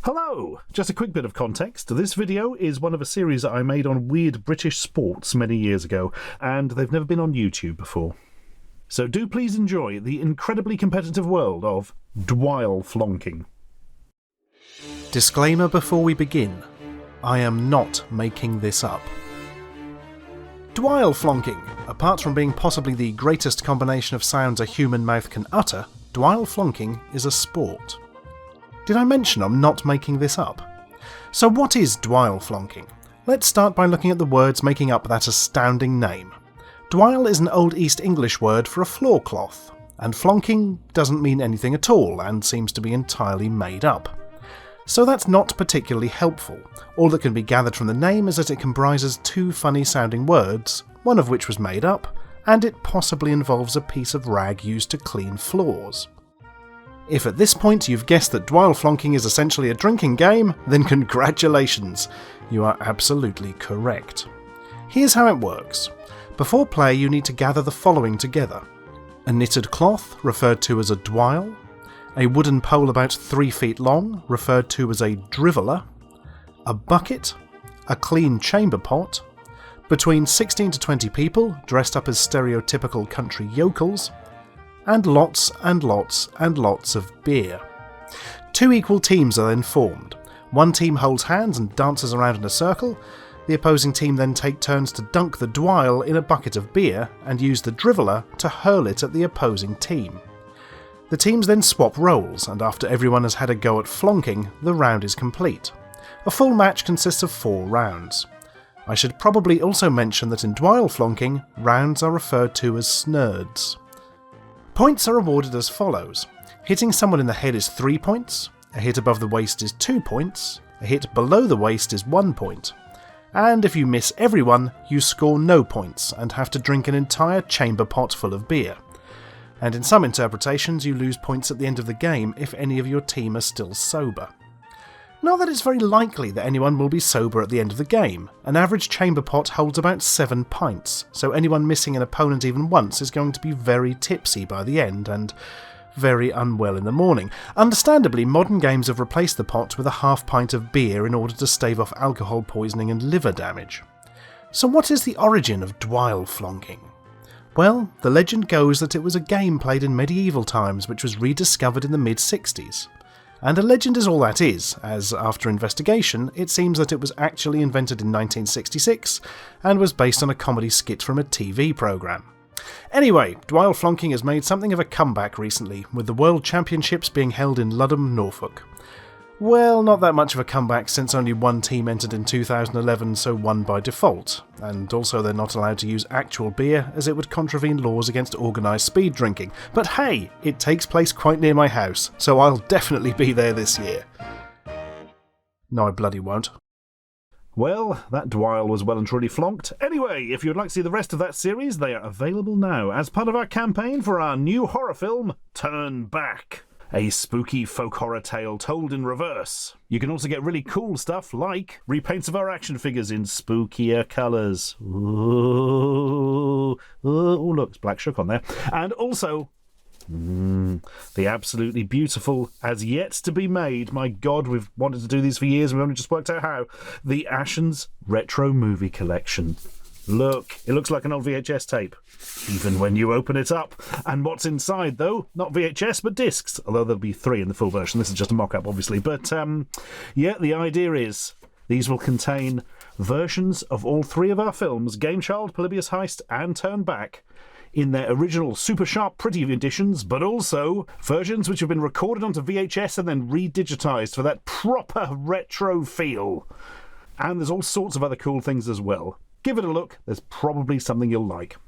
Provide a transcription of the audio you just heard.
Hello! Just a quick bit of context. This video is one of a series that I made on weird British sports many years ago, and they've never been on YouTube before. So do please enjoy the incredibly competitive world of Dwile Flonking. Disclaimer before we begin. I am not making this up. Dwile Flonking. Apart from being possibly the greatest combination of sounds a human mouth can utter, Dwile Flonking is a sport. Did I mention I'm not making this up? So what is Dwile Flonking? Let's start by looking at the words making up that astounding name. Dwile is an Old East English word for a floor cloth, and flonking doesn't mean anything at all and seems to be entirely made up. So that's not particularly helpful. All that can be gathered from the name is that it comprises two funny sounding words, one of which was made up, and it possibly involves a piece of rag used to clean floors. If at this point you've guessed that Dwile Flonking is essentially a drinking game, then congratulations, you are absolutely correct. Here's how it works. Before play you need to gather the following together. A knitted cloth, referred to as a dwile, a wooden pole about 3 feet long, referred to as a driveler, a bucket, a clean chamber pot, between 16 to 20 people dressed up as stereotypical country yokels, and lots and lots and lots of beer. Two equal teams are then formed. One team holds hands and dances around in a circle. The opposing team then take turns to dunk the dwile in a bucket of beer and use the driveler to hurl it at the opposing team. The teams then swap roles, and after everyone has had a go at flonking, the round is complete. A full match consists of 4 rounds. I should probably also mention that in Dwile Flonking, rounds are referred to as snurds. Points are awarded as follows. Hitting someone in the head is 3 points, a hit above the waist is 2 points, a hit below the waist is 1 point, and if you miss everyone, you score no points and have to drink an entire chamber pot full of beer. And in some interpretations you lose points at the end of the game if any of your team are still sober. Not that it's very likely that anyone will be sober at the end of the game. An average chamber pot holds about 7 pints, so anyone missing an opponent even once is going to be very tipsy by the end and very unwell in the morning. Understandably, modern games have replaced the pot with a half pint of beer in order to stave off alcohol poisoning and liver damage. So what is the origin of Dwile Flonking? Well, the legend goes that it was a game played in medieval times which was rediscovered in the mid-60s. And a legend is all that is, as after investigation it seems that it was actually invented in 1966 and was based on a comedy skit from a TV programme. Anyway, Dwile Flonking has made something of a comeback recently, with the World Championships being held in Ludham, Norfolk. Well, not that much of a comeback since only one team entered in 2011, so won by default, and also they're not allowed to use actual beer as it would contravene laws against organised speed drinking. But hey, it takes place quite near my house, so I'll definitely be there this year. No, I bloody won't. Well, that Dwile was well and truly flonked. Anyway, if you'd like to see the rest of that series, they are available now as part of our campaign for our new horror film, Turn Back. A spooky folk horror tale told in reverse. You can also get really cool stuff like repaints of our action figures in spookier colours. Ooh, look, it's Black Shook on there. And also, the absolutely beautiful, as yet to be made, my god, we've wanted to do these for years and we've only just worked out how, the Ashens Retro Movie Collection. Look, it looks like an old VHS tape, even when you open it up. And what's inside, though? Not VHS, but discs. Although there'll be 3 in the full version. This is just a mock-up, obviously. But, yeah, the idea is these will contain versions of all 3 of our films, Game Child, Polybius Heist, and Turn Back, in their original super sharp pretty editions, but also versions which have been recorded onto VHS and then re-digitised for that proper retro feel. And there's all sorts of other cool things as well. Give it a look, there's probably something you'll like.